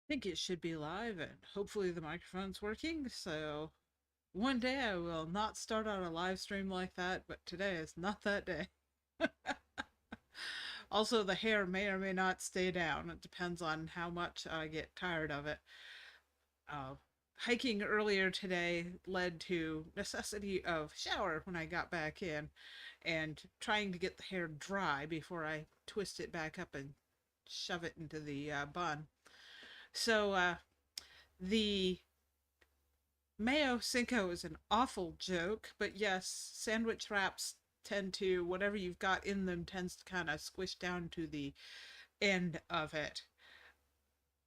Think it should be live and hopefully the microphone's working. So one day I will not start on a live stream like that, but today is not that day. Also, the hair may or may not stay down. It depends on how much I get tired of it. Uh, Hiking earlier today led to necessity of shower when I got back in and trying to get the hair dry before I twist it back up and shove it into the bun. So the Mayo Cinco is an awful joke, but yes, sandwich wraps tend to, whatever you've got in them tends to kind of squish down to the end of it.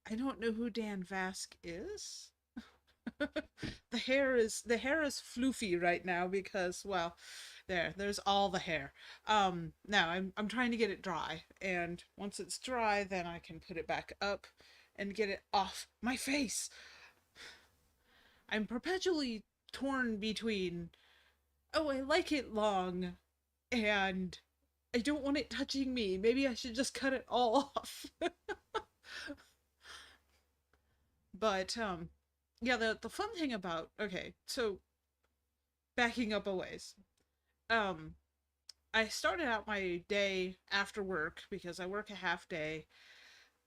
I don't know who Dan Vask is. The hair is floofy right now because, well, there's all the hair. Now I'm trying to get it dry, and once it's dry, then I can put it back up and get it off my face. I'm perpetually torn between, oh, I like it long, and I don't want it touching me. Maybe I should just cut it all off. But yeah, the fun thing about, okay, so backing up a ways. Um I started out my day after work because I work a half day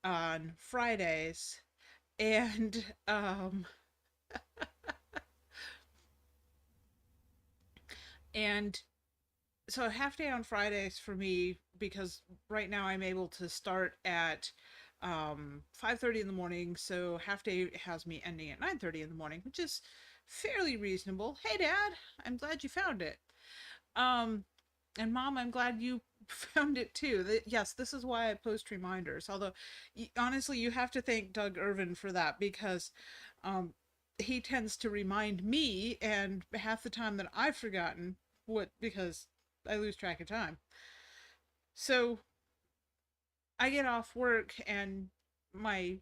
on Fridays, and and so a half day on Fridays for me, because right now I'm able to start at 5:30 in the morning, so half day has me ending at 9:30 in the morning, which is fairly reasonable. Hey Dad, I'm glad you found it. Um and Mom, I'm glad you found it too. Yes, this is why I post reminders. Although honestly, you have to thank Doug Irvin for that, because um he tends to remind me, and half the time that I've forgotten what, because I lose track of time. So I get off work and my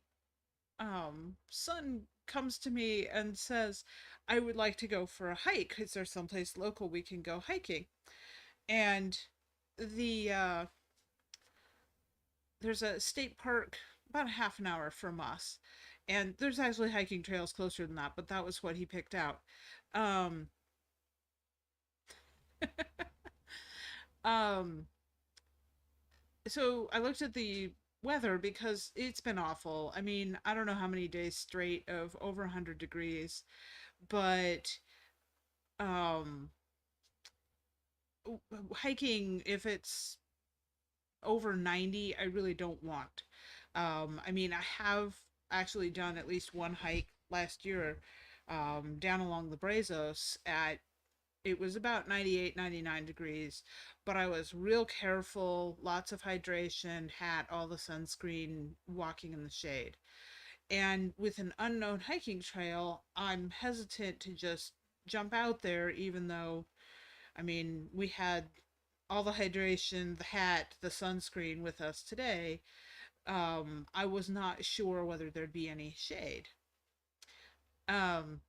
son comes to me and says, I would like to go for a hike. Is there someplace local we can go hiking? And the there's a state park about a half an hour from us. And there's actually hiking trails closer than that, but that was what he picked out. Um um so I looked at the weather because it's been awful. I mean, I don't know how many days straight of over 100 degrees, but um hiking, if it's over 90, I really don't want. I mean, I have actually done at least one hike last year, down along the Brazos at, it was about 98, 99 degrees, but I was real careful, lots of hydration, hat, all the sunscreen, walking in the shade. And with an unknown hiking trail, I'm hesitant to just jump out there, even though, I mean, we had all the hydration, the hat, the sunscreen with us today. I was not sure whether there'd be any shade. Um,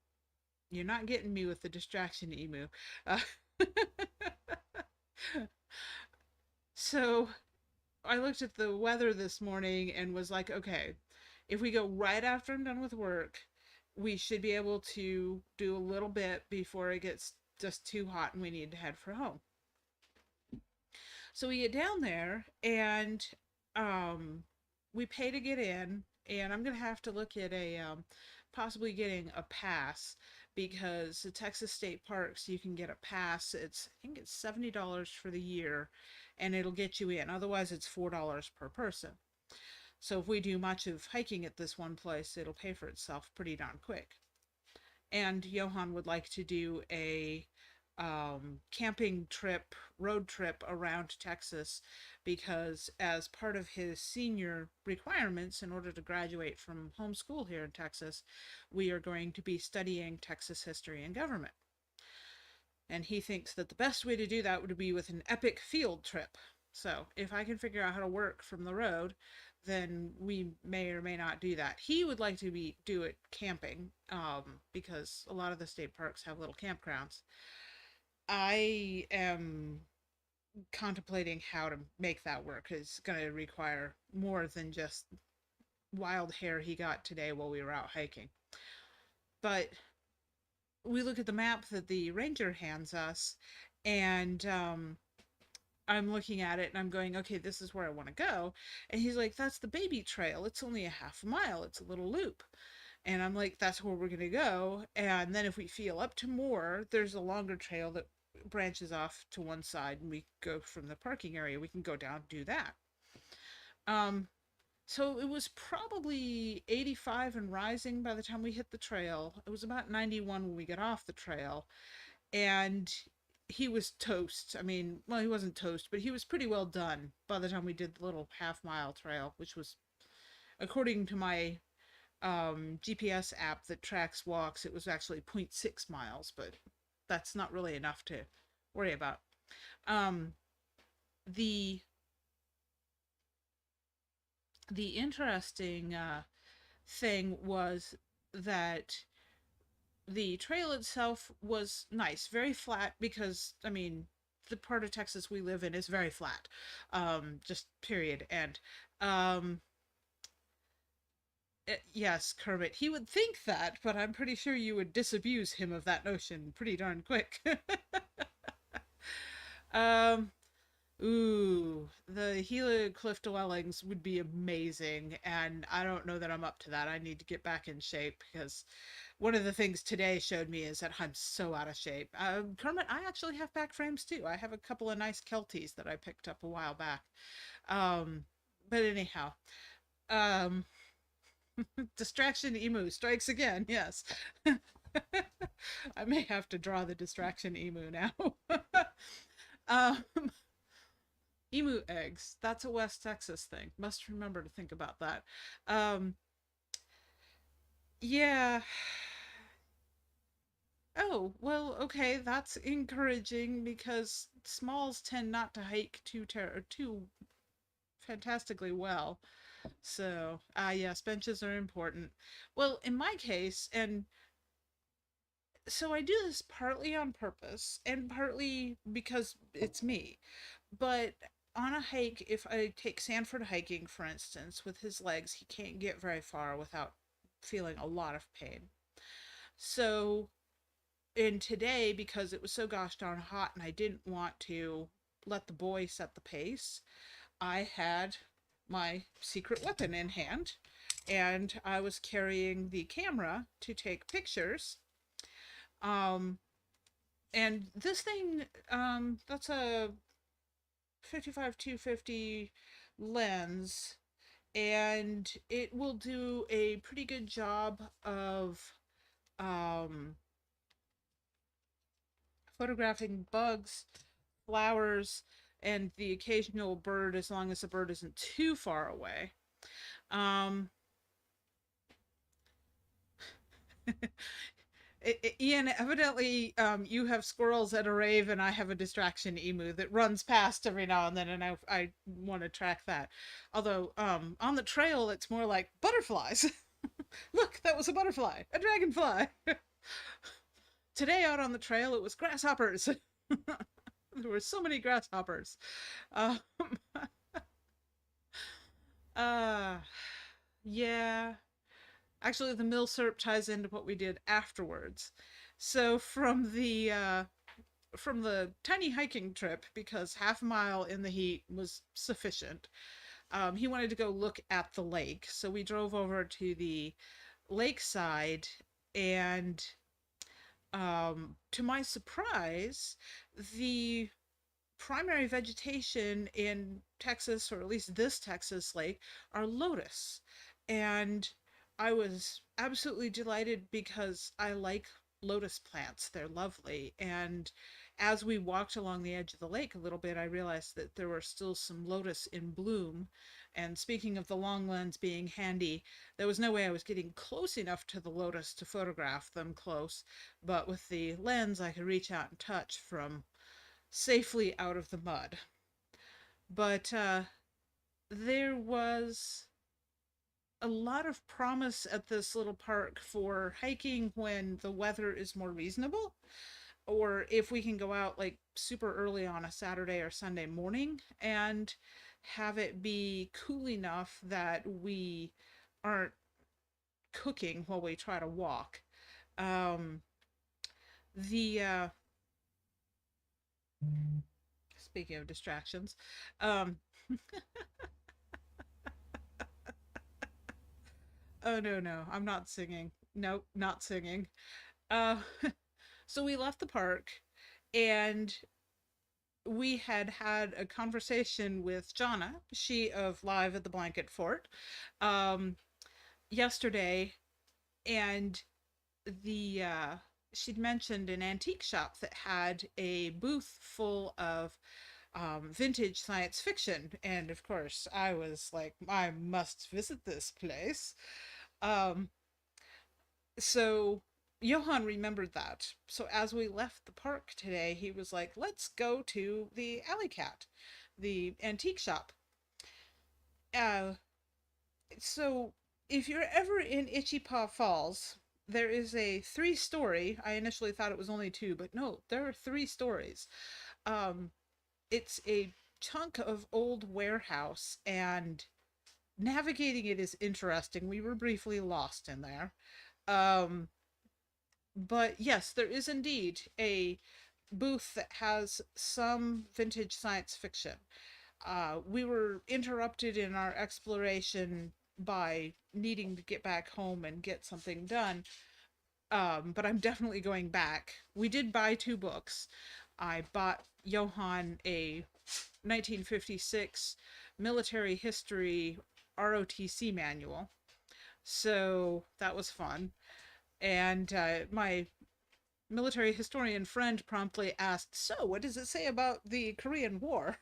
you're not getting me with the distraction emu. Uh, so I looked at the weather this morning and was like, okay, if we go right after I'm done with work, we should be able to do a little bit before it gets just too hot and we need to head for home. So we get down there and um, we pay to get in, and I'm gonna have to look at a possibly getting a pass, because the Texas State Parks, you can get a pass. It's, I think it's $70 for the year, and it'll get you in. Otherwise, it's $4 per person. So if we do much of hiking at this one place, it'll pay for itself pretty darn quick. And Johan would like to do a camping trip, road trip around Texas, because as part of his senior requirements in order to graduate from homeschool here in Texas, we are going to be studying Texas history and government. And he thinks that the best way to do that would be with an epic field trip. So if I can figure out how to work from the road, then we may or may not do that. He would like to do it camping, because a lot of the state parks have little campgrounds. I am contemplating how to make that work. It's going to require more than just wild hair he got today while we were out hiking. But we look at the map that the ranger hands us, and I'm looking at it and I'm going, okay, this is where I want to go. And he's like, that's the baby trail. It's only a half a mile. It's a little loop. And I'm like, that's where we're going to go. And then if we feel up to more, there's a longer trail that branches off to one side and we go from the parking area. We can go down and do that. Um, so it was probably 85 and rising by the time we hit the trail. It was about 91 when we got off the trail. And he was toast. I mean, well, he wasn't toast, but he was pretty well done by the time we did the little half-mile trail, which was, according to my GPS app that tracks walks, it was actually 0.6 miles, but that's not really enough to worry about. Um, the the interesting thing was that the trail itself was nice, very flat because, I mean, the part of Texas we live in is very flat, just period. And yes, Kermit, he would think that, but I'm pretty sure you would disabuse him of that notion pretty darn quick. um, Ooh, the Gila Cliff dwellings would be amazing, and I don't know that I'm up to that. I need to get back in shape because one of the things today showed me is that I'm so out of shape. Kermit, I actually have back frames too. I have a couple of nice Kelties that I picked up a while back. Um, but anyhow, um, distraction emu strikes again. Yes. I may have to draw the distraction emu now. um, emu eggs. That's a West Texas thing. Must remember to think about that. Um, yeah. Oh, well, okay, that's encouraging because smalls tend not to hike too fantastically well. So, yes, benches are important. Well, in my case, and so I do this partly on purpose and partly because it's me. But on a hike, if I take Sanford hiking, for instance, with his legs, he can't get very far without feeling a lot of pain. So, and today, because it was so gosh darn hot and I didn't want to let the boy set the pace, I had my secret weapon in hand and I was carrying the camera to take pictures. Um, and this thing, that's a 55-250 lens, and it will do a pretty good job of um, photographing bugs, flowers, and the occasional bird as long as the bird isn't too far away. Um, Ian, evidently you have squirrels at a rave and I have a distraction emu that runs past every now and then, and I want to track that. Although on the trail it's more like butterflies. Look, that was a butterfly, a dragonfly. Today out on the trail it was grasshoppers. There were so many grasshoppers. Um, uh, yeah. Actually, the milsurp ties into what we did afterwards. So from the tiny hiking trip, because half a mile in the heat was sufficient, he wanted to go look at the lake. So we drove over to the lakeside, and to my surprise, the primary vegetation in Texas, or at least this Texas lake, are lotus. And I was absolutely delighted because I like lotus plants. They're lovely. And as we walked along the edge of the lake a little bit, I realized that there were still some lotus in bloom. And speaking of the long lens being handy, there was no way I was getting close enough to the lotus to photograph them close. But with the lens, I could reach out and touch from safely out of the mud. But there was a lot of promise at this little park for hiking when the weather is more reasonable, or if we can go out like super early on a Saturday or Sunday morning and have it be cool enough that we aren't cooking while we try to walk. Um, the Speaking of distractions, um, oh no, no, I'm not singing. Nope, not singing. Uh, so we left the park, and we had had a conversation with Jonna, she of Live at the Blanket Fort, um, yesterday, and the she'd mentioned an antique shop that had a booth full of vintage science fiction, and of course I was like, I must visit this place. Um, so Johann remembered that. So as we left the park today, he was like, let's go to the Alley Cat, the antique shop. Uh, so if you're ever in Itchy Paw Falls, there is a three-story. I initially thought it was only two, but no, there are three stories. Um, it's a chunk of old warehouse, and navigating it is interesting. We were briefly lost in there. Um, but yes, there is indeed a booth that has some vintage science fiction. We were interrupted in our exploration by needing to get back home and get something done. But I'm definitely going back. We did buy two books. I bought Johann a 1956 military history ROTC manual. So that was fun. And my military historian friend promptly asked, so, what does it say about the Korean War?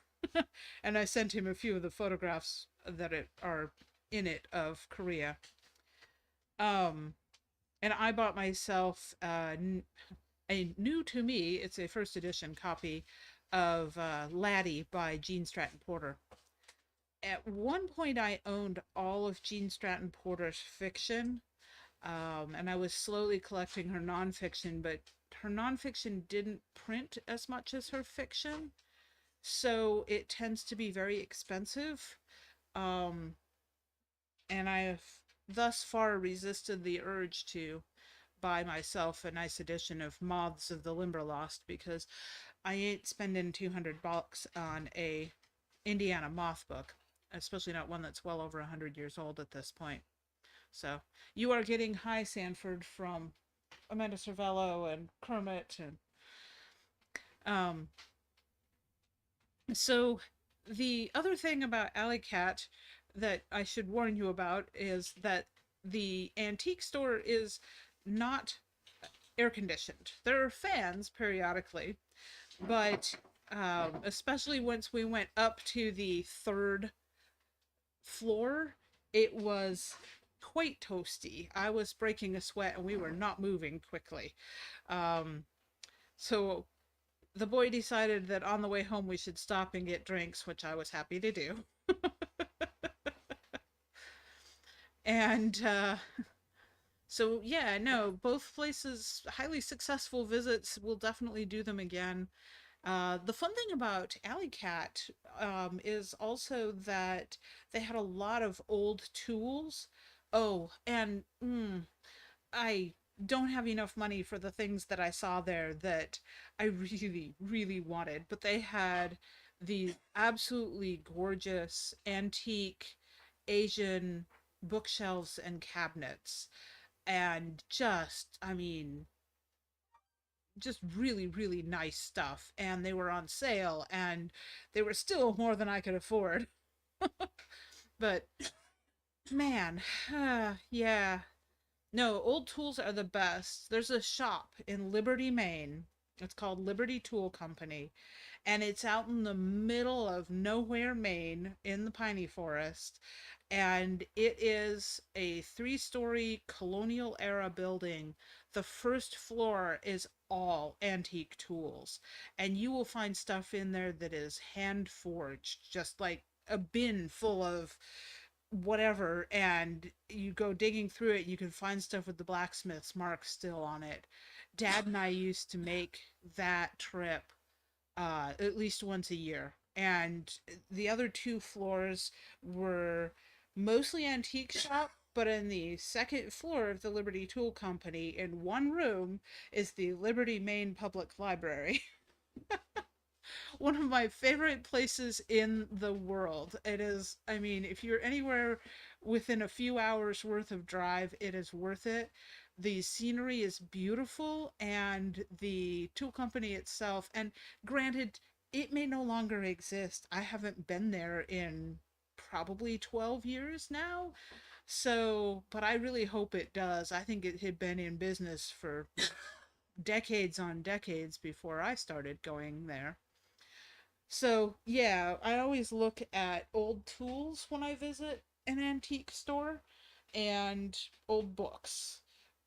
And I sent him a few of the photographs are in it of Korea. Um, and I bought myself a new to me, it's a first edition copy of Laddie by Gene Stratton Porter. At one point, I owned all of Gene Stratton Porter's fiction, and I was slowly collecting her nonfiction, but her nonfiction didn't print as much as her fiction, so it tends to be very expensive. Um, and I have thus far resisted the urge to buy myself a nice edition of Moths of the Limberlost, because I ain't spending $200 on a Indiana moth book, especially not one that's well over 100 years old at this point. So you are getting High Sanford from Amanda Cervello and Kermit, and um, so the other thing about Alley Cat that I should warn you about is that the antique store is not air conditioned. There are fans periodically, but especially once we went up to the third floor, it was quite toasty. I was breaking a sweat and we were not moving quickly. Um, so the boy decided that on the way home we should stop and get drinks, which I was happy to do. And so, yeah, no, both places, highly successful visits. We'll definitely do them again. The fun thing about Alley Cat is also that they had a lot of old tools. Oh, and I don't have enough money for the things that I saw there that I really, really wanted, but they had these absolutely gorgeous antique Asian bookshelves and cabinets, and just, I mean, just really, really nice stuff. And they were on sale, and they were still more than I could afford. But man, yeah. No, old tools are the best. There's a shop in Liberty, Maine. It's called Liberty Tool Company, and it's out in the middle of nowhere, Maine, in the piney forest. And it is a three-story colonial era building. The first floor is all antique tools, and you will find stuff in there that is hand forged, just like a bin full of whatever, and you go digging through it, you can find stuff with the blacksmith's mark still on it. Dad and I used to make that trip at least once a year, and the other two floors were mostly antique shop, But in the second floor of the Liberty Tool Company, in one room, is the Liberty Main Public Library. One of my favorite places in the world. It is, I mean, if you're anywhere within a few hours worth of drive, it is worth it. The scenery is beautiful, and the tool company itself, and granted, it may no longer exist. I haven't been there in probably 12 years now. So, but I really hope it does. I think it had been in business for decades on decades before I started going there. So, yeah, I always look at old tools when I visit an antique store and old books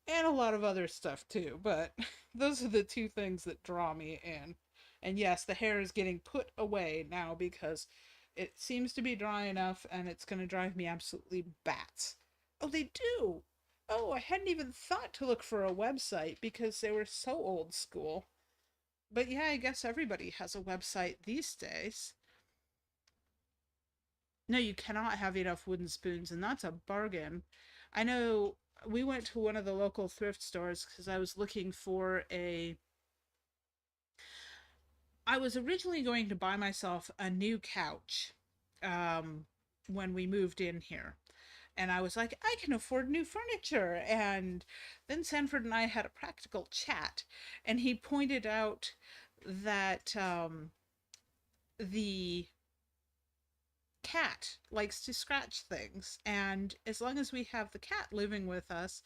and a lot of other stuff too, but those are the two things that draw me in. And yes, the hair is getting put away now because it seems to be dry enough and it's going to drive me absolutely bats. Oh, they do. Oh, I hadn't even thought to look for a website because they were so old school. But yeah, I guess everybody has a website these days. No, you cannot have enough wooden spoons, and that's a bargain. I know we went to one of the local thrift stores because I was looking for a. I was originally going to buy myself a new couch um, when we moved in here. And I was like, I can afford new furniture. And then Sanford and I had a practical chat, and he pointed out that the cat likes to scratch things. And as long as we have the cat living with us,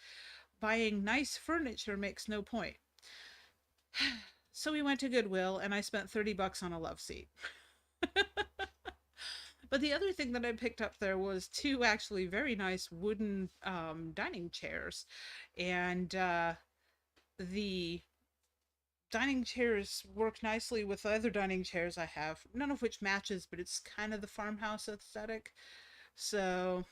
buying nice furniture makes no point. So we went to Goodwill and I spent 30 bucks on a love seat. But the other thing that I picked up there was two actually very nice wooden dining chairs. And the dining chairs work nicely with the other dining chairs I have, none of which matches, but it's kind of the farmhouse aesthetic. So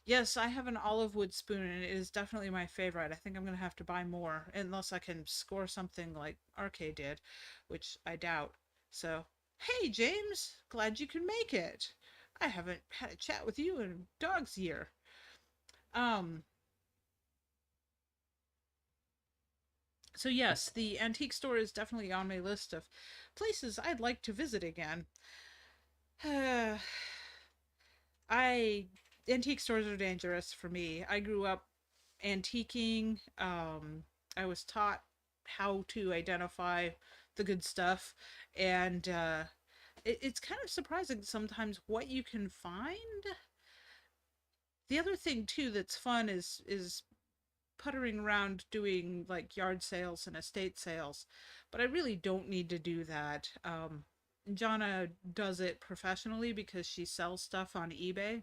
yes, I have an olive wood spoon and it is definitely my favorite. I think I'm gonna have to buy more unless I can score something like RK did, which I doubt. So, hey James, glad you can make it. I haven't had a chat with you in a dog's year. Um, so yes, the antique store is definitely on my list of places I'd like to visit again. I Antique stores are dangerous for me. I grew up antiquing. I was taught how to identify the good stuff, and it's kind of surprising sometimes what you can find. The other thing too that's fun is puttering around doing like yard sales and estate sales, but I really don't need to do that. Jonna does it professionally because she sells stuff on eBay,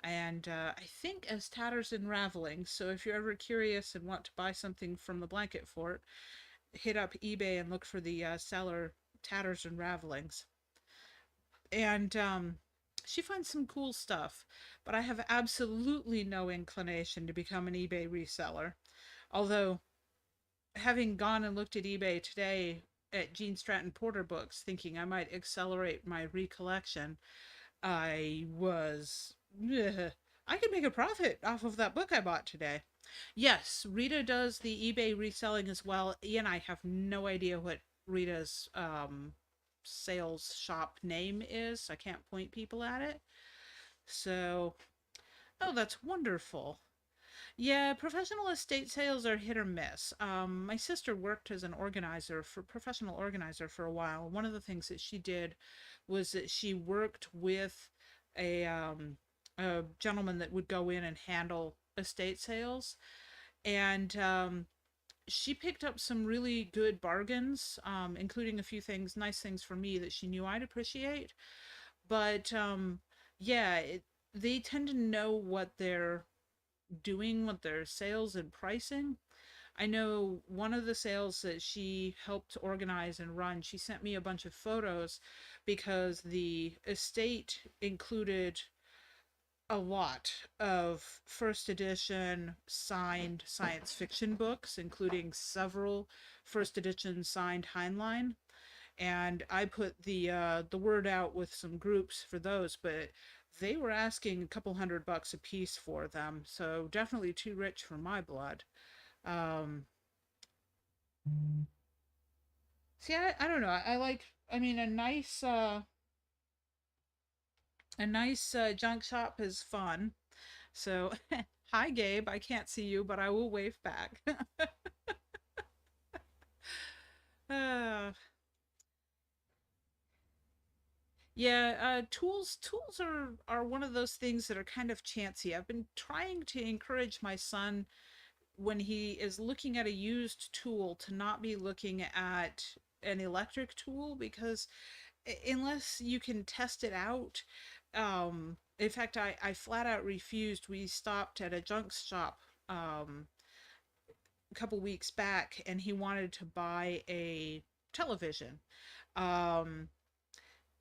and I think as Tatters and Raveling. So if you're ever curious and want to buy something from the Blanket Fort, hit up eBay and look for the seller Tatters and Ravelings. And she finds some cool stuff, but I have absolutely no inclination to become an eBay reseller. Although, having gone and looked at eBay today at Gene Stratton Porter books, thinking I might accelerate my recollection, I was. I could make a profit off of that book I bought today. Yes, Rita does the eBay reselling as well. Ian, I have no idea what Rita's sales shop name is. I can't point people at it. So, oh, that's wonderful. Yeah, professional estate sales are hit or miss. My sister worked as an organizer for professional organizer for a while. One of the things that she did was that she worked with a gentleman that would go in and handle estate sales, and she picked up some really good bargains, including a few things, nice things for me that she knew I'd appreciate. But yeah, they tend to know what they're doing with their sales and pricing. I know one of the sales that she helped organize and run, she sent me a bunch of photos because the estate included a lot of first edition signed science fiction books, including several first edition signed Heinlein. and I put the word out with some groups for those, but they were asking a couple $100 a piece for them, so definitely too rich for my blood. Um, See, I don't know. I like, I mean, a nice junk shop is fun. So, hi, Gabe. I can't see you, but I will wave back. uh, yeah, tools are one of those things that are kind of chancy. I've been trying to encourage my son when he is looking at a used tool to not be looking at an electric tool because unless you can test it out, in fact, I flat out refused. We stopped at a junk shop a couple weeks back, and he wanted to buy a television. Um,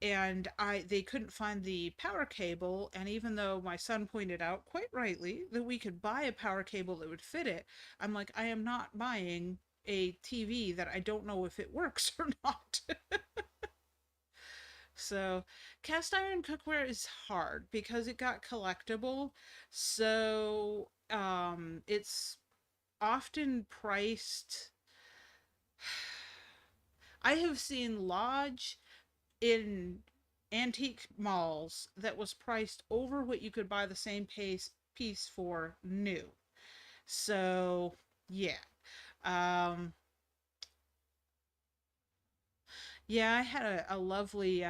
and they couldn't find the power cable, and even though my son pointed out quite rightly that we could buy a power cable that would fit it, I'm like, I am not buying a TV that I don't know if it works or not. So, cast iron cookware is hard because it got collectible. So, it's often priced. I have seen Lodge in antique malls that was priced over what you could buy the same piece for new. So, yeah. Um, Yeah, I had a lovely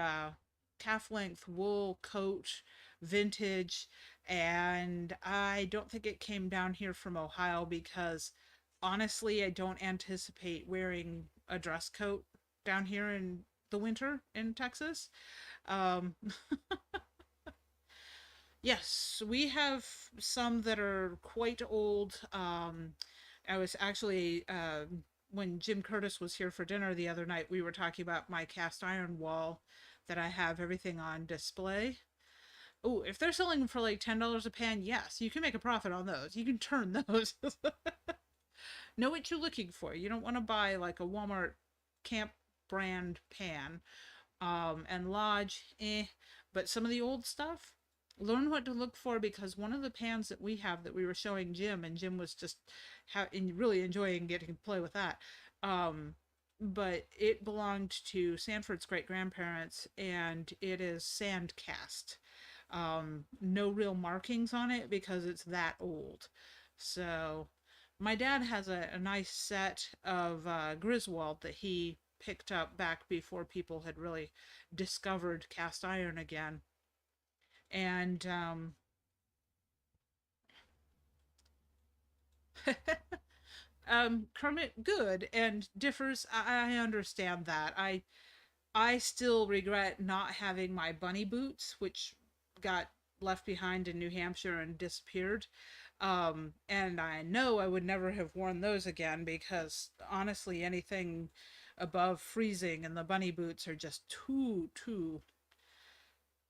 calf length wool coat, vintage, and I don't think it came down here from Ohio because honestly, I don't anticipate wearing a dress coat down here in the winter in Texas. Um, yes, we have some that are quite old. I was actually when Jim Curtis was here for dinner the other night, we were talking about my cast iron wall that I have everything on display. Oh, if they're selling them for like $10 a pan, yes, you can make a profit on those. You can turn those. Know what you're looking for. You don't want to buy like a Walmart camp brand pan. And Lodge, but some of the old stuff, learn what to look for because one of the pans that we have that we were showing Jim, and Jim was just really enjoying getting to play with that. Um, but it belonged to Sanford's great grandparents, and it is sand cast. No real markings on it because it's that old. So, my dad has a nice set of Griswold that he picked up back before people had really discovered cast iron again. And Kermit good and differs. I understand that. I still regret not having my bunny boots, which got left behind in New Hampshire and disappeared. And I know I would never have worn those again because honestly, anything above freezing and the bunny boots are just too.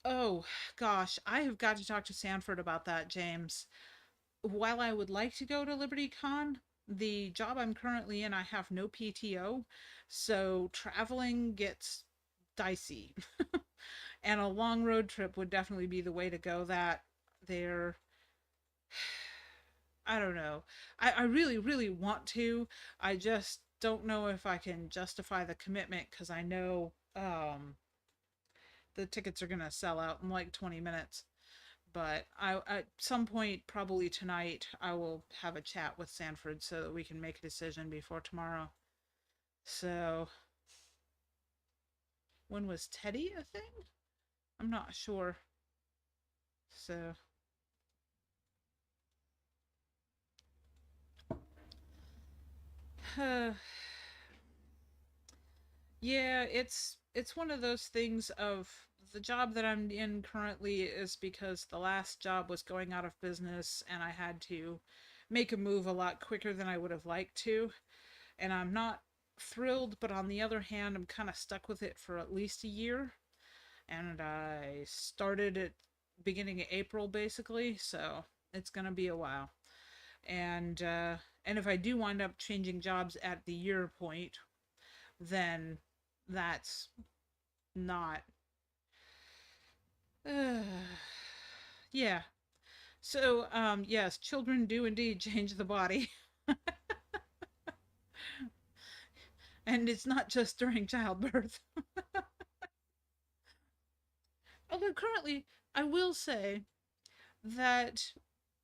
Oh gosh, I have got to talk to Sanford about that, James. While I would like to go to Liberty Con, the job I'm currently in, I have no PTO, so traveling gets dicey. And a long road trip would definitely be the way to go. That there, I don't know. I really want to. I just don't know if I can justify the commitment because I know the tickets are going to sell out in like 20 minutes. But at some point, probably tonight, I will have a chat with Sanford so that we can make a decision before tomorrow. So, when was Teddy a thing? I'm not sure. So, yeah, it's one of those things of the job that I'm in currently is because the last job was going out of business and I had to make a move a lot quicker than I would have liked to. And I'm not thrilled, but on the other hand, I'm kind of stuck with it for at least a year. And I started at beginning of April basically, so it's gonna be a while. And if I do wind up changing jobs at the year point, then that's not. Uh, yeah. So, yes, children do indeed change the body, and it's not just during childbirth. Although currently, I will say that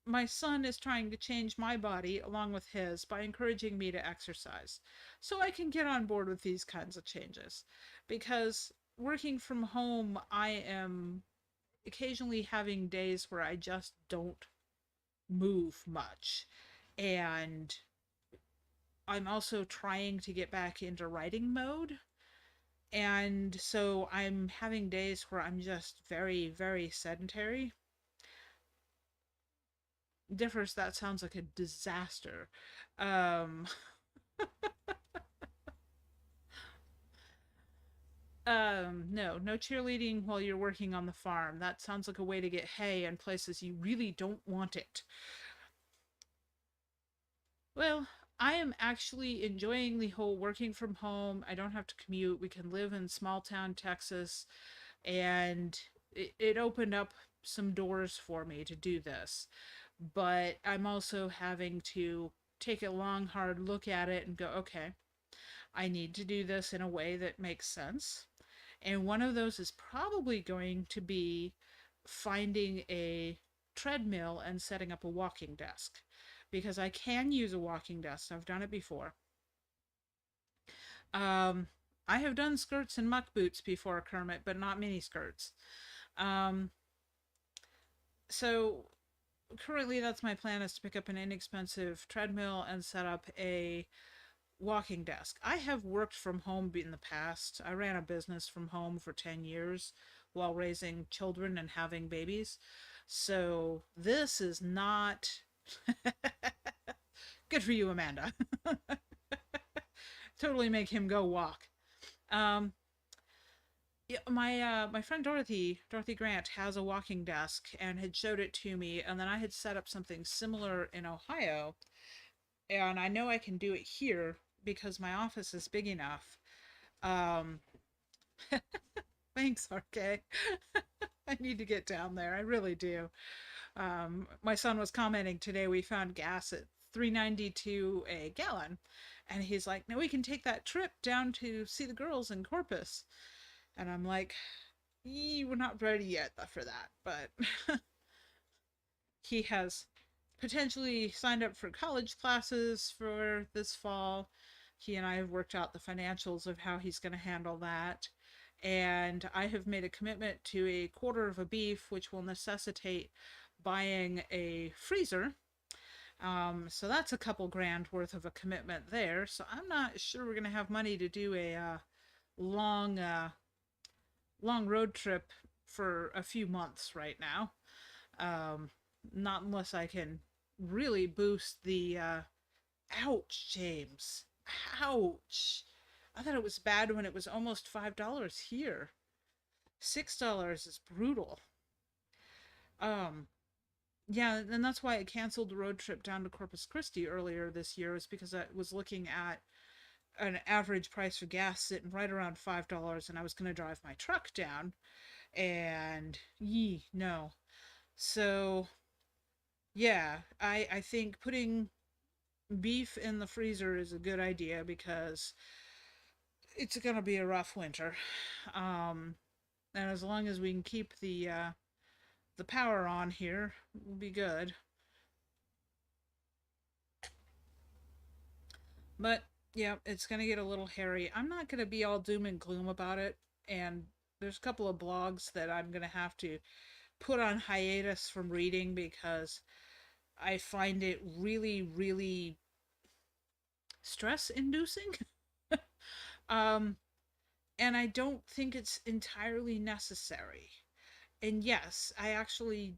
my son is trying to change my body along with his by encouraging me to exercise so I can get on board with these kinds of changes. Because working from home, I am occasionally having days where I just don't move much. And I'm also trying to get back into writing mode. And so I'm having days where I'm just very, very sedentary. Differs, that sounds like a disaster. Um, no cheerleading while you're working on the farm. That sounds like a way to get hay in places you really don't want it. Well, I am actually enjoying the whole working from home. I don't have to commute. We can live in small town Texas, and it opened up some doors for me to do this. But I'm also having to take a long, hard look at it and go, okay, I need to do this in a way that makes sense. And one of those is probably going to be finding a treadmill and setting up a walking desk because I can use a walking desk. I've done it before. Um, I have done skirts and muck boots before, Kermit, but not mini skirts. Um, so currently that's my plan, is to pick up an inexpensive treadmill and set up a walking desk. I have worked from home in the past. I ran a business from home for 10 years while raising children and having babies. So this is not good for you, Amanda. Totally make him go walk. Um, yeah, my friend Dorothy Grant has a walking desk and had showed it to me, and then I had set up something similar in Ohio, and I know I can do it here because my office is big enough. Um, Thanks, RK. I need to get down there. I really do. My son was commenting today we found gas at 3.92 a gallon, and he's like, "Now we can take that trip down to see the girls in Corpus." And I'm like, we're not ready yet for that, but he has potentially signed up for college classes for this fall. He and I have worked out the financials of how he's going to handle that. And I have made a commitment to a quarter of a beef, which will necessitate buying a freezer. So that's a couple grand worth of a commitment there. So I'm not sure we're going to have money to do a long, long road trip for a few months right now. Um, Not unless I can really boost the ouch, James. Ouch. I thought it was bad when it was almost $5 here. $6 is brutal. Um, yeah, and that's why I canceled the road trip down to Corpus Christi earlier this year, is because I was looking at an average price for gas sitting right around $5, and I was going to drive my truck down, and no. So yeah, I think putting beef in the freezer is a good idea because it's gonna be a rough winter. Um, and as long as we can keep the power on here, we'll be good. But yeah, it's gonna get a little hairy. I'm not gonna be all doom and gloom about it, and there's a couple of blogs that I'm gonna have to put on hiatus from reading because I find it really, really stress inducing. um, and I don't think it's entirely necessary. And yes, I actually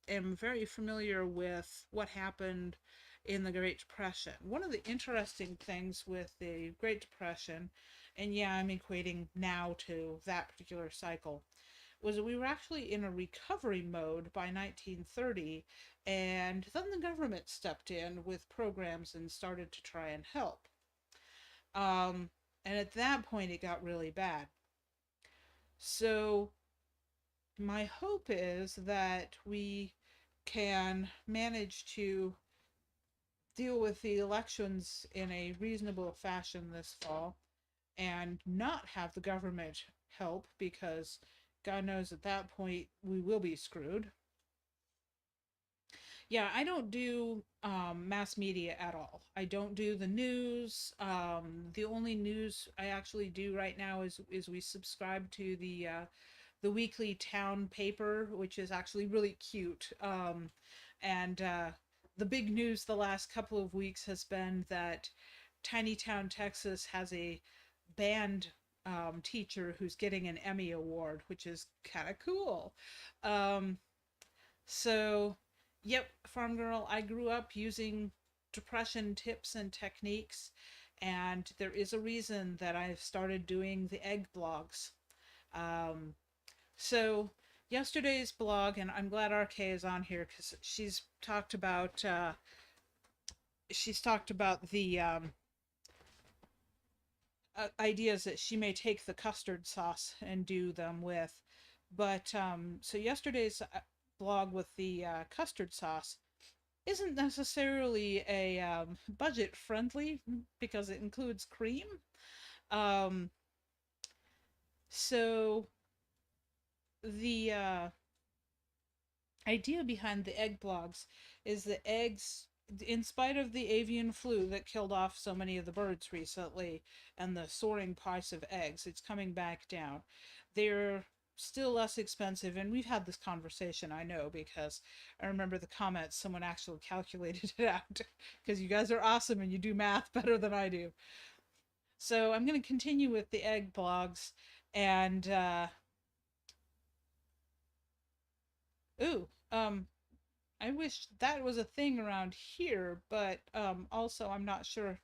am very familiar with what happened in the Great Depression. One of the interesting things with the Great Depression, and yeah, I'm equating now to that particular cycle, was that we were actually in a recovery mode by 1930, and then the government stepped in with programs and started to try and help. Um, And at that point, it got really bad. So, my hope is that we can manage to deal with the elections in a reasonable fashion this fall and not have the government help, because God knows at that point we will be screwed. Yeah, I don't do mass media at all. I don't do the news. The only news I actually do right now is we subscribe to the weekly town paper, which is actually really cute. And the big news the last couple of weeks has been that Tiny Town, Texas has a band teacher who's getting an Emmy Award, which is kind of cool. Um, so, yep, Farm Girl, I grew up using depression tips and techniques, and there is a reason that I've started doing the egg blogs. Um, so, yesterday's blog, and I'm glad RK is on here because she's talked about the ideas that she may take the custard sauce and do them with. But so yesterday's blog with the custard sauce isn't necessarily a budget friendly because it includes cream. Um, so the idea behind the egg blogs is that eggs, in spite of the avian flu that killed off so many of the birds recently and the soaring price of eggs, it's coming back down. They're still less expensive, and we've had this conversation, I know, because I remember the comments, someone actually calculated it out because you guys are awesome and you do math better than I do. So I'm going to continue with the egg blogs. And ooh, I wish that was a thing around here, but also I'm not sure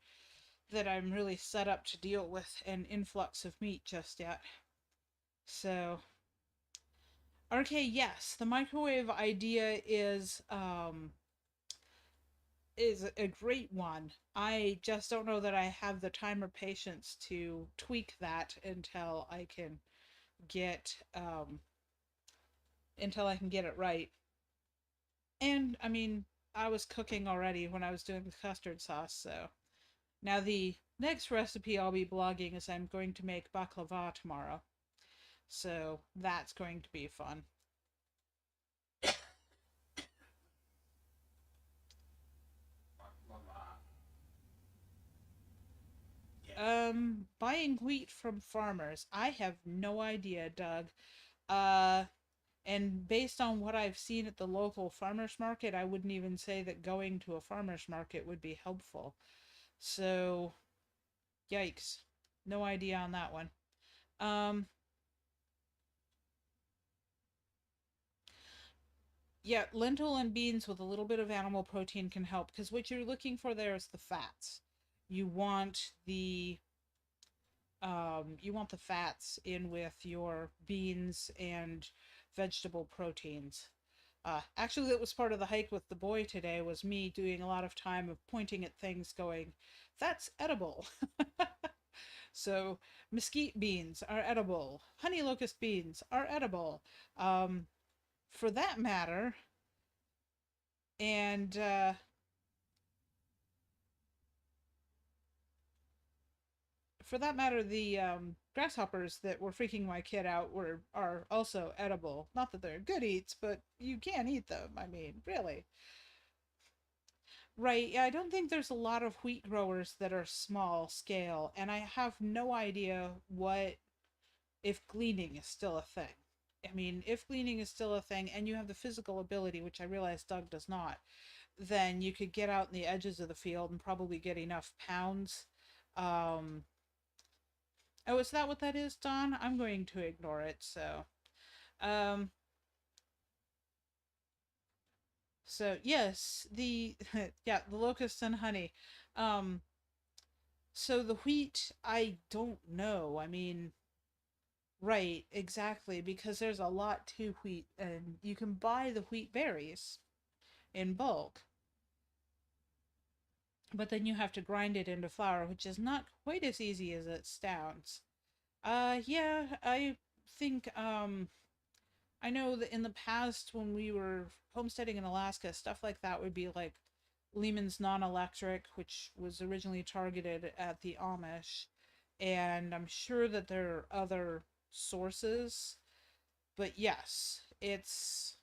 that I'm really set up to deal with an influx of meat just yet. So, RK, yes, the microwave idea is a great one. I just don't know that I have the time or patience to tweak that get until I can get it right. And I mean, I was cooking already when I was doing the custard sauce, so now the next recipe I'll be blogging is I'm going to make baklava tomorrow. So that's going to be fun. Buying wheat from farmers. I have no idea, Doug. Uh, and based on what I've seen at the local farmers market, I wouldn't even say that going to a farmers market would be helpful. So, yikes. No idea on that one. Um, yeah, lentil and beans with a little bit of animal protein can help because what you're looking for there is the fats. You want the you want the fats in with your beans and vegetable proteins. Actually, that was part of the hike with the boy today. Was me doing a lot of time of pointing at things, going, "That's edible." So mesquite beans are edible. Honey locust beans are edible. Um, for that matter, and the grasshoppers that were freaking my kid out were are also edible. Not that they're good eats, but you can eat them. I mean, really. Right. Yeah, I don't think there's a lot of wheat growers that are small scale, and I have no idea what if gleaning is still a thing. I mean, if gleaning is still a thing and you have the physical ability, which I realize Doug does not, then you could get out in the edges of the field and probably get enough pounds. Um, oh, is that what that is, Don? I'm going to ignore it. Um, so yes, the yeah, the locusts and honey. Um, so the wheat, I don't know. I mean, right, exactly, because there's a lot to wheat, and you can buy the wheat berries in bulk. but then you have to grind it into flour, which is not quite as easy as it sounds. Yeah, I think I know that in the past when we were homesteading in Alaska, stuff like that would be like Lehman's non-electric, which was originally targeted at the Amish, and I'm sure that there are other sources, but yes, it's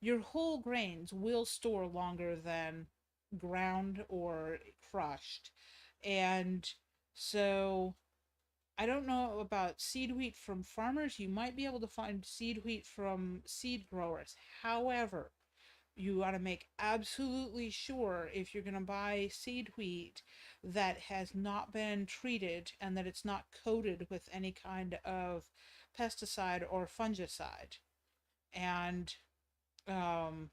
your whole grains will store longer than ground or crushed. And so I don't know about seed wheat from farmers. You might be able to find seed wheat from seed growers. However, you want to make absolutely sure if you're going to buy seed wheat that has not been treated and that it's not coated with any kind of pesticide or fungicide. And um,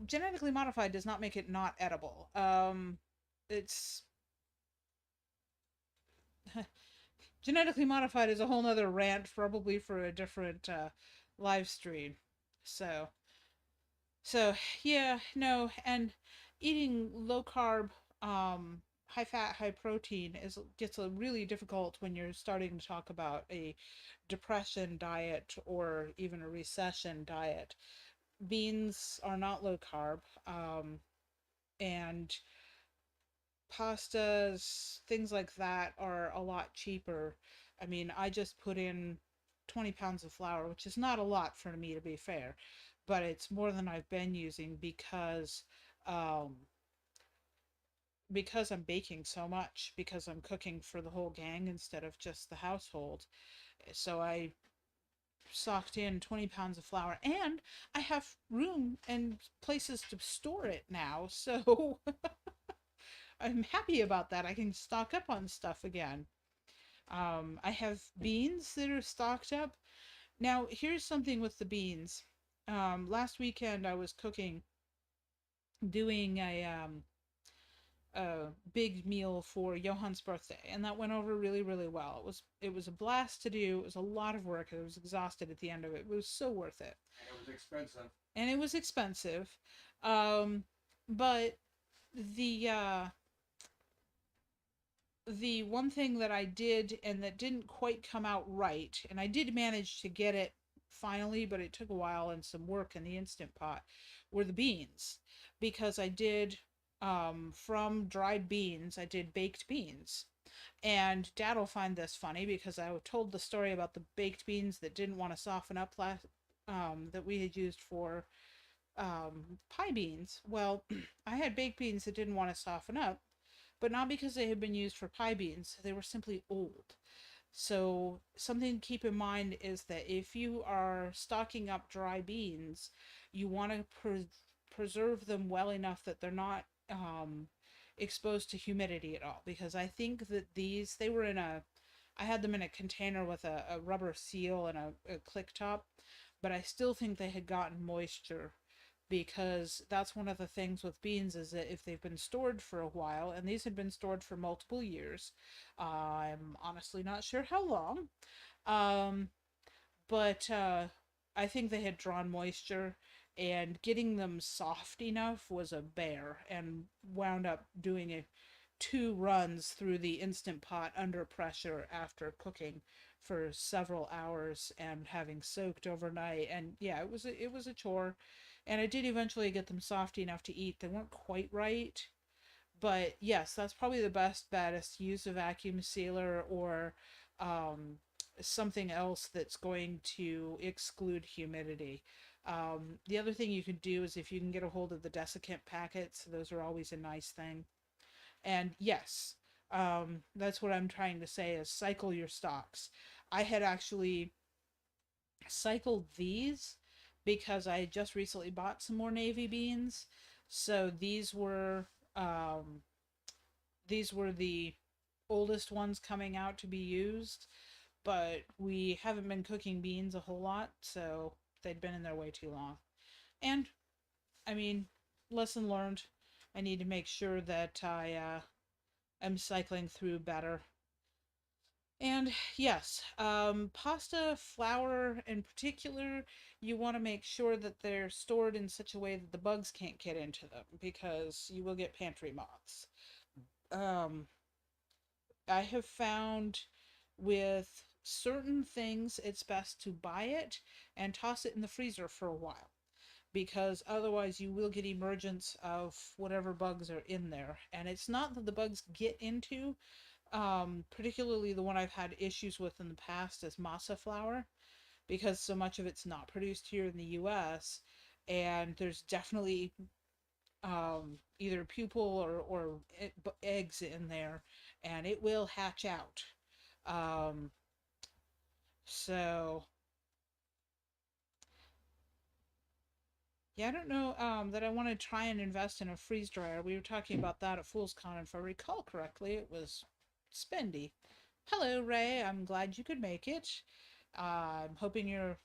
genetically modified does not make it not edible. It's genetically modified is a whole nother rant, probably for a different live stream. So, so yeah, no, and eating low carb, high fat, high protein is gets a really difficult when you're starting to talk about a depression diet or even a recession diet. Beans are not low carb, and pastas, things like that are a lot cheaper. I mean, I just put in 20 pounds of flour, which is not a lot for me to be fair, but it's more than I've been using um, because I'm baking so much, because I'm cooking for the whole gang instead of just the household. So I socked in 20 pounds of flour and I have room and places to store it now. So I'm happy about that. I can stock up on stuff again. I have beans that are stocked up. Now, here's something with the beans. Last weekend I was cooking, doing a big meal for Johan's birthday, and that went over really, really well. It was a blast to do. It was a lot of work. I was exhausted at the end of it. It was so worth it. And it was expensive. And it was expensive. Um, but the uh, the one thing that I did and that didn't quite come out right, and I did manage to get it finally, but it took a while and some work in the Instant Pot, were the beans. Because I did, from dried beans, I did baked beans. And Dad will find this funny because I told the story about the baked beans that didn't want to soften up that we had used for pie beans. Well, I had baked beans that didn't want to soften up, but not because they had been used for pie beans. They were simply old. So, something to keep in mind is that if you are stocking up dry beans, you want to preserve them well enough that they're not exposed to humidity at all. Because I think that they were I had them in a container with a rubber seal and a click top, but I still think they had gotten moisture, because that's one of the things with beans is that if they've been stored for a while, and these had been stored for multiple years, I'm honestly not sure how long, um, but I think they had drawn moisture, and getting them soft enough was a bear, and wound up doing two runs through the Instant Pot under pressure after cooking for several hours and having soaked overnight. And yeah, it was a chore, and I did eventually get them soft enough to eat. They weren't quite right, but yes, that's probably the best bet, is to use a vacuum sealer or um, something else that's going to exclude humidity. The other thing you could do is if you can get a hold of the desiccant packets, those are always a nice thing. And yes, that's what I'm trying to say, is cycle your stocks. I had actually cycled these because I just recently bought some more navy beans. So these were the oldest ones coming out to be used, but we haven't been cooking beans a whole lot, so they'd been in there way too long. And I mean, lesson learned. I need to make sure that I am cycling through better. And yes, pasta flour in particular, you want to make sure that they're stored in such a way that the bugs can't get into them because you will get pantry moths. Um, I have found with certain things it's best to buy it and toss it in the freezer for a while because otherwise you will get emergence of whatever bugs are in there. And it's not that the bugs get into, particularly the one I've had issues with in the past is masa flour because so much of it's not produced here in the US and there's definitely either pupil or eggs in there and it will hatch out. Um, so yeah, I don't know that I want to try and invest in a freeze dryer. We were talking about that at Fool's Con, and if I recall correctly, it was spendy. Hello, Ray. I'm glad you could make it. I'm hoping you're,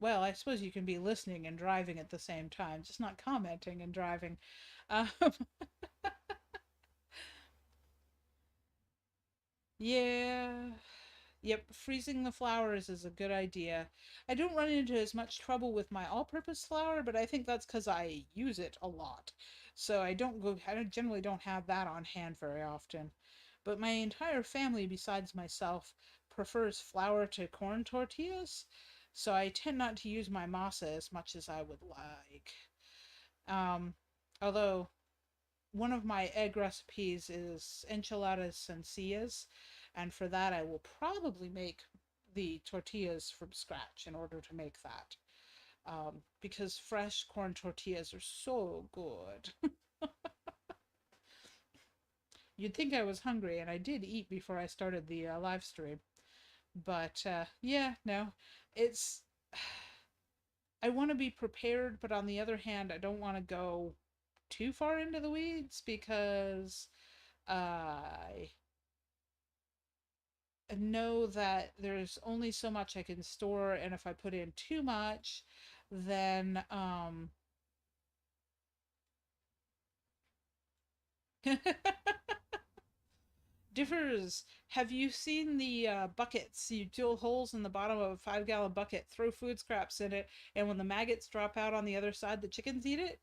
well, I suppose you can be listening and driving at the same time, just not commenting and driving. Um, yeah. Yep, freezing the flowers is a good idea. I don't run into as much trouble with my all-purpose flour, but I think that's because I use it a lot. So I generally don't have that on hand very often. But my entire family, besides myself, prefers flour to corn tortillas, so I tend not to use my masa as much as I would like. Um, although one of my egg recipes is enchiladas sencillas, and for that I will probably make the tortillas from scratch in order to make that. Because fresh corn tortillas are so good. You'd think I was hungry, and I did eat before I started the live stream. But yeah, no, it's. I want to be prepared, but on the other hand, I don't want to go too far into the weeds because I know that there's only so much I can store, and if I put in too much, then differs. Have you seen the buckets? You drill holes in the bottom of a 5 gallon bucket, throw food scraps in it, and when the maggots drop out on the other side, the chickens eat it.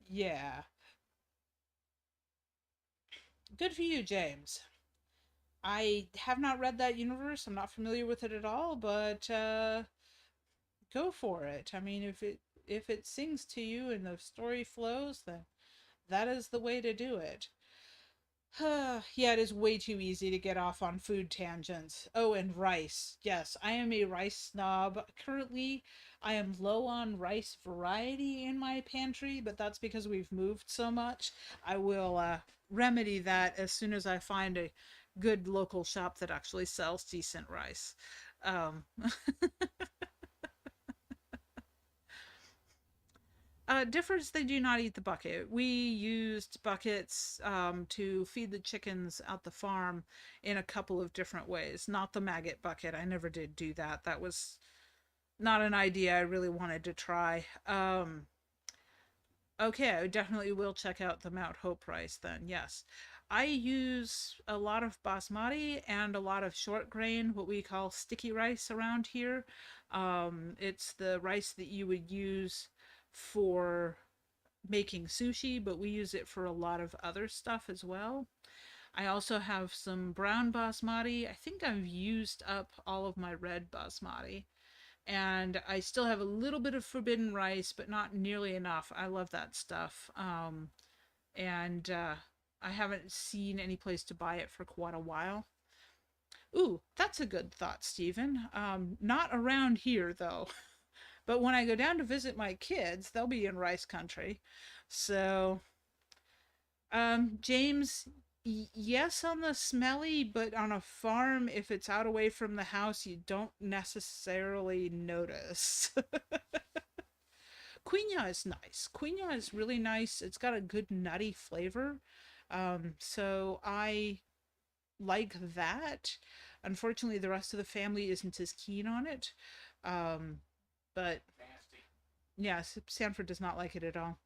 Yeah, good for you, James. I have not read that universe. I'm not familiar with it at all, but go for it. I mean, if it sings to you and the story flows, then that is the way to do it. Yeah, it is way too easy to get off on food tangents. Oh, and rice. Yes, I am a rice snob. Currently, I am low on rice variety in my pantry, but that's because we've moved so much. I will remedy that as soon as I find a good local shop that actually sells decent rice. Um, differs, they do not eat the bucket. We used buckets to feed the chickens out the farm in a couple of different ways. Not the maggot bucket. I never did do that. That was not an idea I really wanted to try. Okay, I definitely will check out the Mount Hope rice then. Yes. I use a lot of basmati and a lot of short grain, what we call sticky rice around here. It's the rice that you would use for making sushi, but we use it for a lot of other stuff as well. I also have some brown basmati. I think I've used up all of my red basmati. And I still have a little bit of forbidden rice, but not nearly enough. I love that stuff. And I haven't seen any place to buy it for quite a while. Ooh, that's a good thought, Stephen. Not around here, though. But when I go down to visit my kids, they'll be in rice country. So, James, yes, on the smelly, but on a farm, if it's out away from the house, you don't necessarily notice. Quinoa is nice. Quinoa is really nice. It's got a good nutty flavor. So I like that. Unfortunately, the rest of the family isn't as keen on it. Um, but yes, Sanford does not like it at all.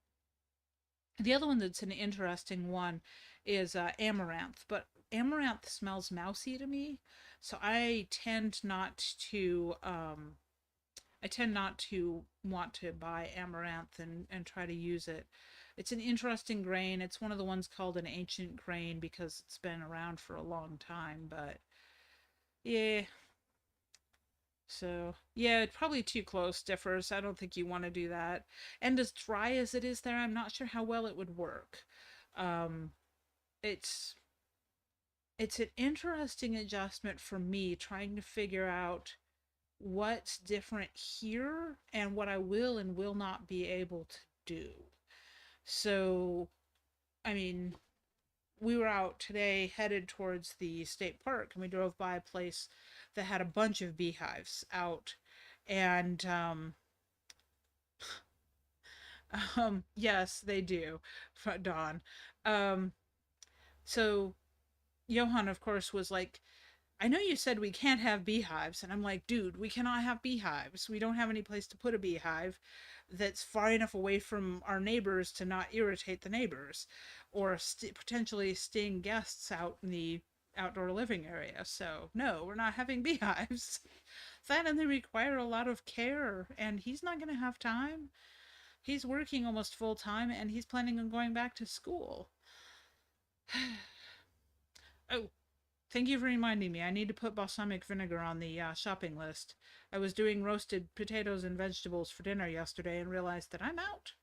The other one that's an interesting one is amaranth, but amaranth smells mousy to me, so I tend not to want to buy amaranth and try to use it. It's an interesting grain. It's one of the ones called an ancient grain because it's been around for a long time, but yeah. So, yeah, probably too close differs. I don't think you want to do that. And as dry as it is there, I'm not sure how well it would work. Um, it's it's an interesting adjustment for me trying to figure out what's different here and what I will and will not be able to do. So, I mean, we were out today headed towards the state park and we drove by a place that had a bunch of beehives out. And yes, they do, Dawn. Um, so Johan, of course, was like, I know you said we can't have beehives. And I'm like, dude, we cannot have beehives. We don't have any place to put a beehive that's far enough away from our neighbors to not irritate the neighbors or potentially sting guests out in the outdoor living area. So, no, we're not having beehives. That and they require a lot of care, and he's not going to have time. He's working almost full time and he's planning on going back to school. Oh, thank you for reminding me. I need to put balsamic vinegar on the shopping list. I was doing roasted potatoes and vegetables for dinner yesterday and realized that I'm out.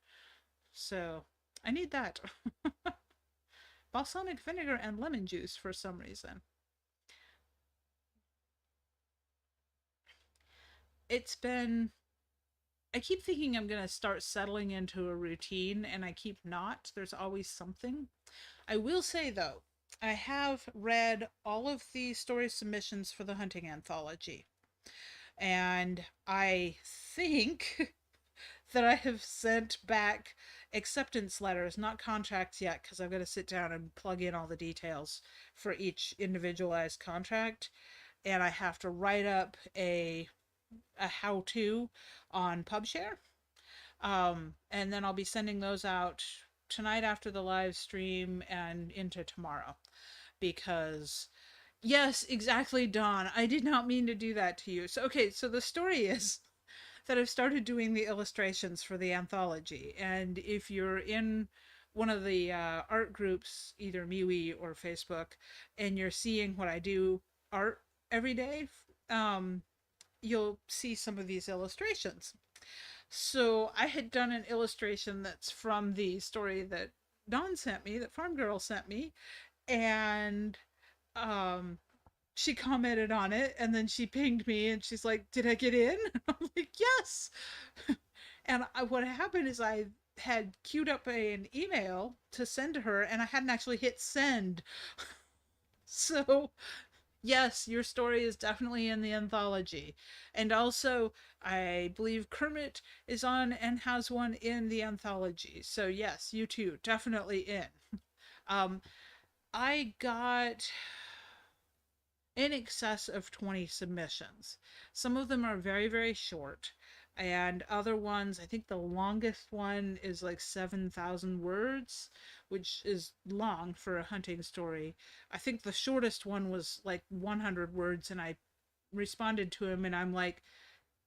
So I need that. Balsamic vinegar and lemon juice for some reason. It's been. I keep thinking I'm going to start settling into a routine, and I keep not. There's always something. I will say, though, I have read all of the story submissions for the hunting anthology. And I think that I have sent back acceptance letters, not contracts yet, because I've got to sit down and plug in all the details for each individualized contract. And I have to write up a how-to on PubShare. And then I'll be sending those out tonight after the live stream and into tomorrow. Because, yes, exactly, Dawn. I did not mean to do that to you. So, okay, so the story is that I've started doing the illustrations for the anthology. And if you're in one of the art groups, either MeWe or Facebook, and you're seeing what I do art every day, you'll see some of these illustrations. So I had done an illustration that's from the story that Dawn sent me, that Farm Girl sent me, and um she commented on it and then she pinged me and she's like, "Did I get in?" I'm like, "Yes." And what happened is I had queued up an email to send to her and I hadn't actually hit send. So yes, your story is definitely in the anthology. And also, I believe Kermit is on and has one in the anthology. So yes, you too, definitely in. Um, I got in excess of 20 submissions. Some of them are very, very short, and other ones, I think the longest one is like 7,000 words, which is long for a hunting story. I think the shortest one was like 100 words, and I responded to him, and I'm like,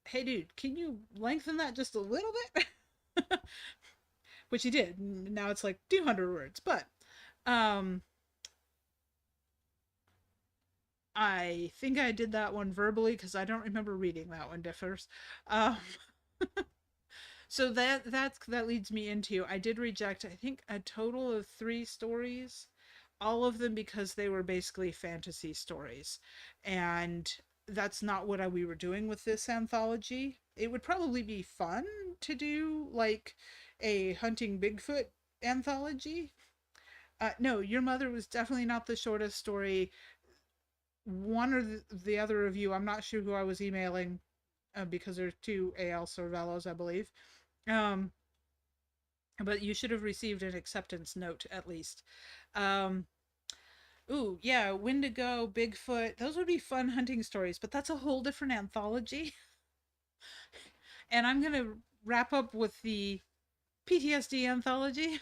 "Hey, dude, can you lengthen that just a little bit?" Which he did. Now it's like 200 words, but um, I think I did that one verbally because I don't remember reading that one differs. Um, so that leads me into I did reject I think a total of 3 stories, all of them because they were basically fantasy stories, and that's not what we were doing with this anthology. It would probably be fun to do like a hunting Bigfoot anthology. No, your mother was definitely not the shortest story. One or the other of you, I'm not sure who I was emailing because there's 2 AL Cervellos, I believe. Um, but you should have received an acceptance note at least. Um, ooh, yeah, Wendigo, Bigfoot, those would be fun hunting stories, but that's a whole different anthology. And I'm going to wrap up with the PTSD anthology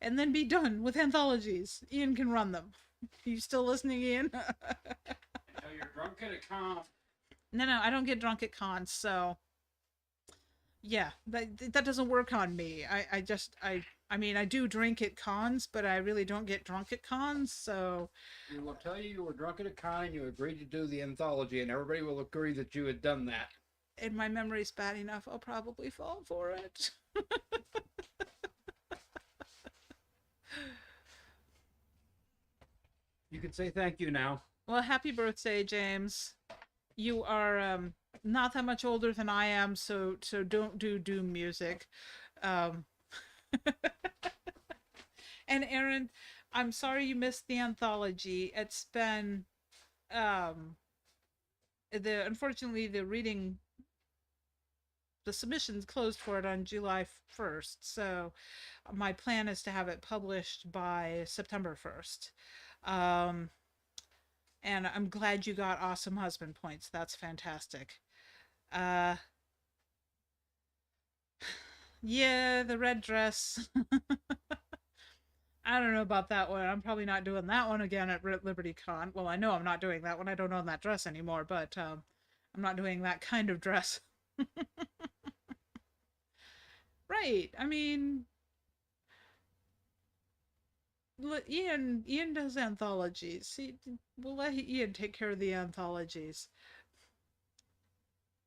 and then be done with anthologies. Ian can run them. You still listening, Ian? Until you're drunk at a con. No, no, I don't get drunk at cons, so yeah, that doesn't work on me. I mean, I do drink at cons, but I really don't get drunk at cons, so We will tell you were drunk at a con and you agreed to do the anthology, and everybody will agree that you had done that. and my memory's bad enough, I'll probably fall for it. You can say thank you now. Well, happy birthday, James. You are not that much older than I am, so don't do doom music. Um and Aaron, I'm sorry you missed the anthology. It's been um the unfortunately the submissions closed for it on July 1st. So my plan is to have it published by September 1st. Um and I'm glad you got awesome husband points. That's fantastic. Uh yeah, the red dress. I don't know about that one. I'm probably not doing that one again at Liberty Con. Well, I know I'm not doing that one. I don't own that dress anymore, but I'm not doing that kind of dress. Right. I mean, Ian does anthologies. We'll let Ian take care of the anthologies.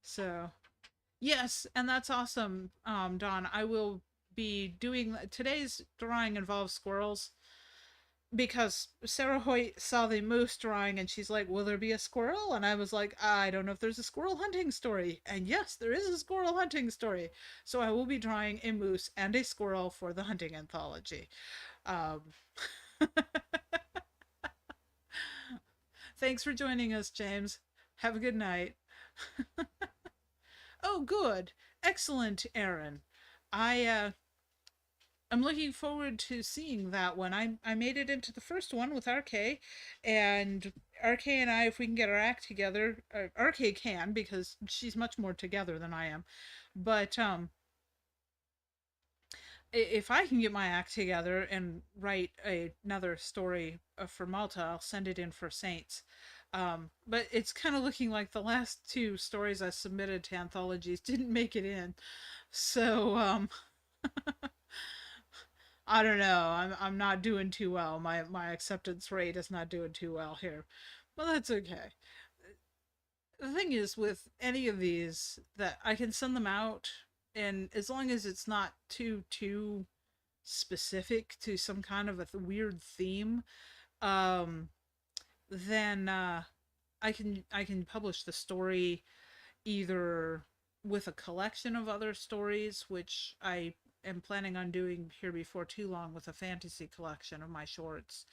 So, yes, and that's awesome, Don. I will be doing today's drawing involves squirrels because Sarah Hoyt saw the moose drawing and she's like, "Will there be a squirrel?" And I was like, "I don't know if there's a squirrel hunting story." And yes, there is a squirrel hunting story. So I will be drawing a moose and a squirrel for the hunting anthology. Um, Thanks for joining us, James. Have a good night. Oh, good. Excellent, Aaron. I I'm looking forward to seeing that one. I made it into the first one with RK, and RK and I, if we can get our act together, RK can because she's much more together than I am. But if I can get my act together and write another story for Malta, I'll send it in for Saints. But it's kind of looking like the last two stories I submitted to anthologies didn't make it in. So I don't know. I'm not doing too well. My acceptance rate is not doing too well here. But that's okay. The thing is with any of these that I can send them out and as long as it's not too specific to some kind of a weird theme, um then I can publish the story either with a collection of other stories, which I am planning on doing here before too long with a fantasy collection of my shorts,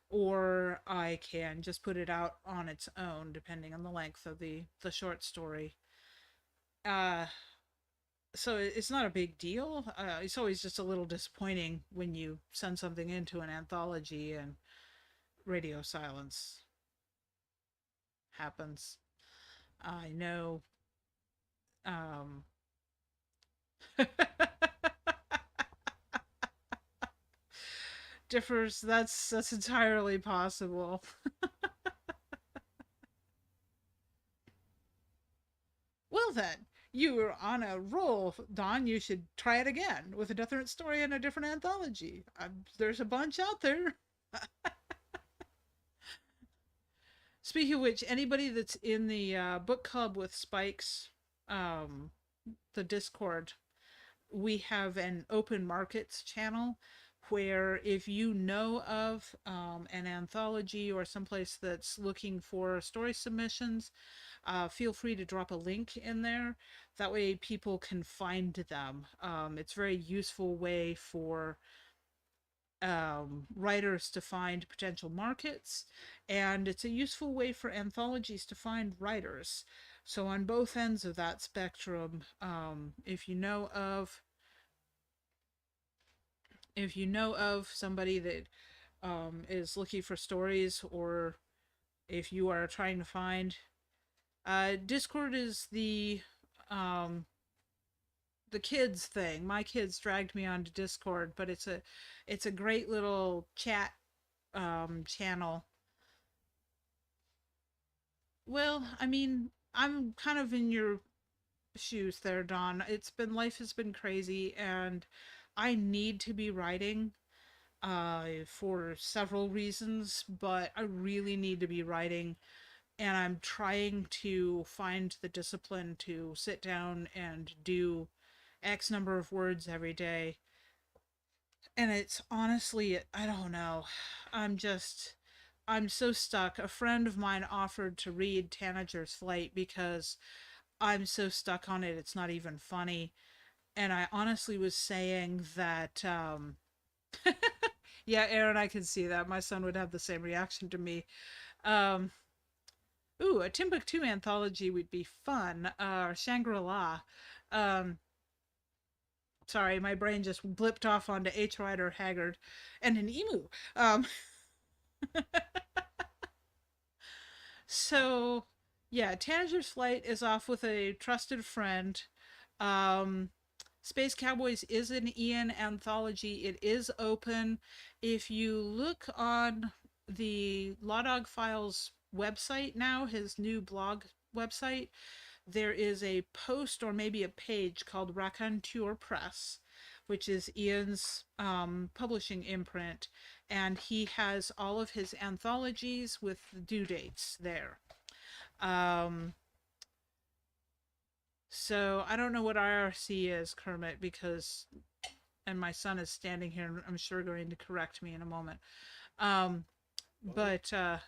or I can just put it out on its own, depending on the length of the short story. Uh, so it's not a big deal. It's always just a little disappointing when you send something into an anthology and radio silence happens. I know. Um, differs. That's entirely possible. Well then, you are on a roll, Don. You should try it again with a different story and a different anthology. There's a bunch out there. Speaking of which, anybody that's in the book club with Spikes, um, the Discord, we have an open markets channel where if you know of an anthology or someplace that's looking for story submissions, feel free to drop a link in there. That way people can find them. It's a very useful way for writers to find potential markets, and it's a useful way for anthologies to find writers. So on both ends of that spectrum, if you know of somebody that is looking for stories, or if you are trying to find, Discord is um, the kids thing. My kids dragged me onto Discord, but it's a great little chat channel. Well, I mean, I'm kind of in your shoes there, Don. Life has been crazy, and I need to be writing for several reasons, but I really need to be writing, and I'm trying to find the discipline to sit down and do X number of words every day. And it's honestly, I don't know. I'm just, I'm so stuck. A friend of mine offered to read Tanager's Flight because I'm so stuck on it, it's not even funny. And I honestly was saying that, yeah, Aaron, I can see that. My son would have the same reaction to me. Um, ooh, a Timbuktu anthology would be fun. Shangri-La. Um, sorry, my brain just blipped off onto H. Rider Haggard and an emu. Um, so, yeah, Tanager's Flight is off with a trusted friend. Um, Space Cowboys is an Ian anthology. It is open. If you look on the Law Dog Files website now, his new blog website, there is a post or maybe a page called Raconteur Press, which is Ian's publishing imprint, and he has all of his anthologies with due dates there. Um, so I don't know what IRC is, Kermit, because and my son is standing here and I'm sure going to correct me in a moment. Um, but oh,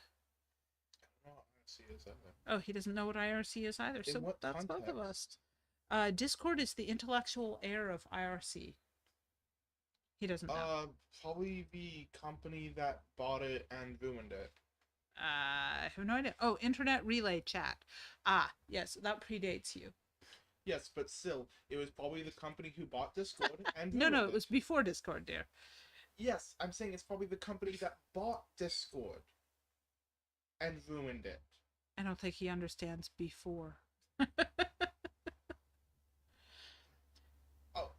he doesn't know what IRC is either. So that's context? Both of us. Discord is the intellectual heir of IRC. He doesn't know. Probably the company that bought it and ruined it. I have no idea. Oh, Internet Relay Chat. Ah, yes, that predates you. Yes, but still, it was probably the company who bought Discord and no, it was before Discord, dear. Yes, I'm saying it's probably the company that bought Discord and ruined it. I don't think he understands before. Oh,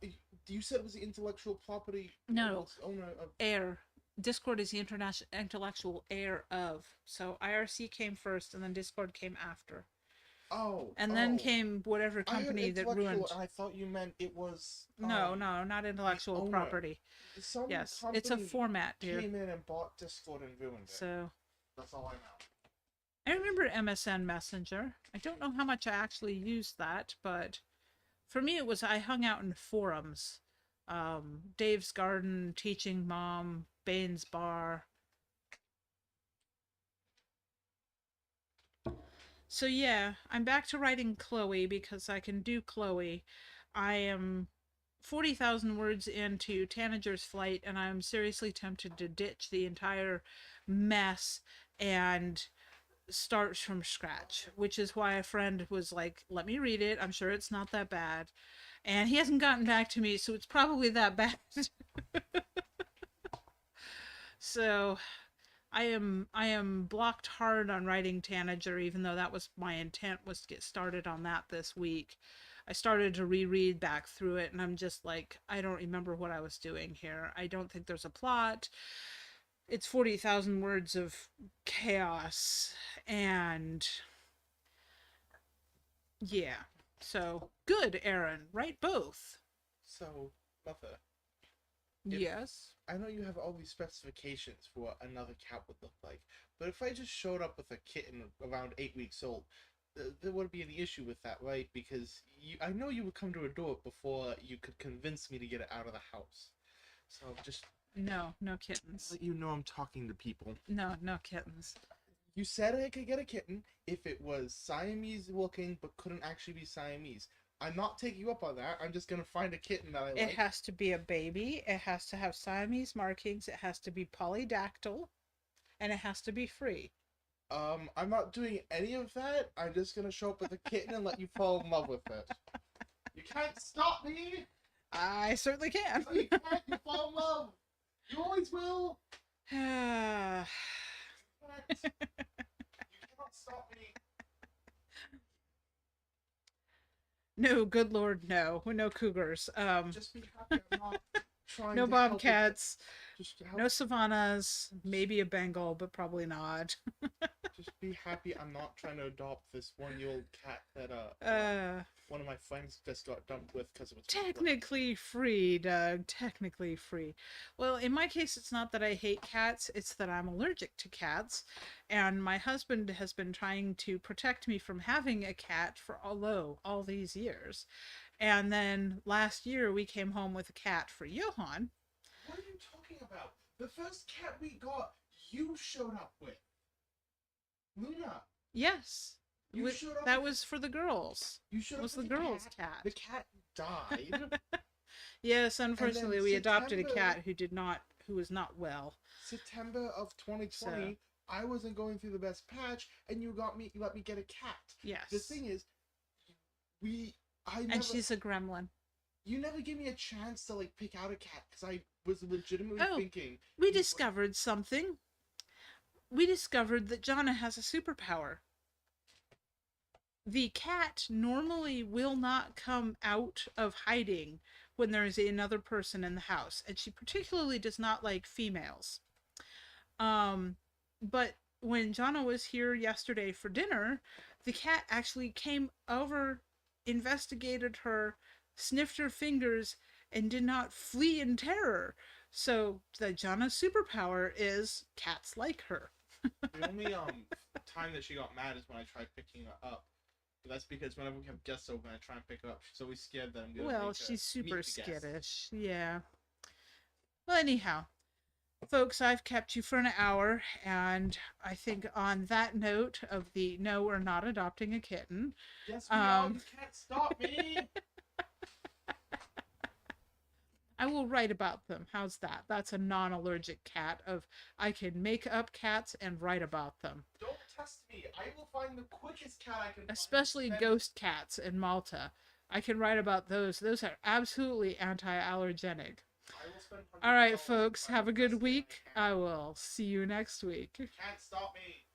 you said it was the intellectual property no owner of heir. Discord is the intellectual heir of. So IRC came first, and then Discord came after. Oh. And then came whatever company that ruined. I thought you meant it was. No, not intellectual property. Yes, it's a format, dear. Came in and bought Discord and ruined it. So. That's all I know. I remember MSN Messenger. I don't know how much I actually used that, but for me it was I hung out in forums. Dave's Garden, Teaching Mom, Bane's Bar. So yeah, I'm back to writing Chloe because I can do Chloe. I am 40,000 words into Tanager's Flight, and I'm seriously tempted to ditch the entire mess and start from scratch, which is why a friend was like, let me read it. I'm sure it's not that bad. And he hasn't gotten back to me, so it's probably that bad. So I am blocked hard on writing Tanager, even though that was my intent, was to get started on that this week. I started to reread back through it, and I'm just like, I don't remember what I was doing here. I don't think there's a plot. It's 40,000 words of chaos, and yeah. So good, Aaron. Write both. So, Mother. Yes. I know you have all these specifications for what another cat would look like, but if I just showed up with a kitten around 8 weeks old, there wouldn't be any issue with that, right? Because I know you would come to adore it before you could convince me to get it out of the house. So just... No kittens. Let you know I'm talking to people. No kittens. You said I could get a kitten if it was Siamese looking but couldn't actually be Siamese. I'm not taking you up on that. I'm just going to find a kitten that I like. It has to be a baby. It has to have Siamese markings. It has to be polydactyl. And it has to be free. I'm not doing any of that. I'm just going to show up with a kitten and let you fall in love with it. You can't stop me! I certainly can. No, you can't. You fall in love. You always will. You cannot stop me. No, good lord, no. No cougars. Just be happy I'm not trying no to bobcats. Just No savannas, maybe a Bengal, but probably not. just be happy. I'm not trying to adopt this 1-year-old cat that one of my friends just got dumped with because it was Technically free, Doug. Technically free. Well, in my case, it's not that I hate cats, it's that I'm allergic to cats. And my husband has been trying to protect me from having a cat for all these years. And then last year, we came home with a cat for Johan. What are you talking about? The first cat we got, you showed up with. Luna. Yes. You showed up That with was for the girls. You showed It was up the with girls' cat. cat. The cat died. Yes, unfortunately, we adopted a September- cat who was not well. September of 2020, So- I wasn't going through the best patch, and you let me get a cat. Yes. The thing is, And she's a gremlin. you never gave me a chance to like pick out a cat because I was legitimately Oh, thinking. We discovered something. We discovered that Jonna has a superpower. The cat normally will not come out of hiding when there is another person in the house, and she particularly does not like females. But when Jonna was here yesterday for dinner, the cat actually came over, investigated her, sniffed her fingers, and did not flee in terror. So the Jonna's superpower is cats like her. The only time that she got mad is when I tried picking her up. But that's because whenever we have guests over and I try and pick her up, she's always scared that I'm gonna Well, make her she's super meet the guests. skittish. Yeah. Well, anyhow, folks, I've kept you for an hour, and I think on that note of the no, we're not adopting a kitten, Yes, we are. You can't stop me. I will write about them. How's that? That's a non-allergic cat of I can make up cats and write about them. Don't test me. I will find the quickest cat I can find. Especially ghost cats in Malta. I can write about those. Those are absolutely anti-allergenic. I will spend All right, $100 folks, to find have a the good best cat week. I can. I will see you next week. Can't stop me.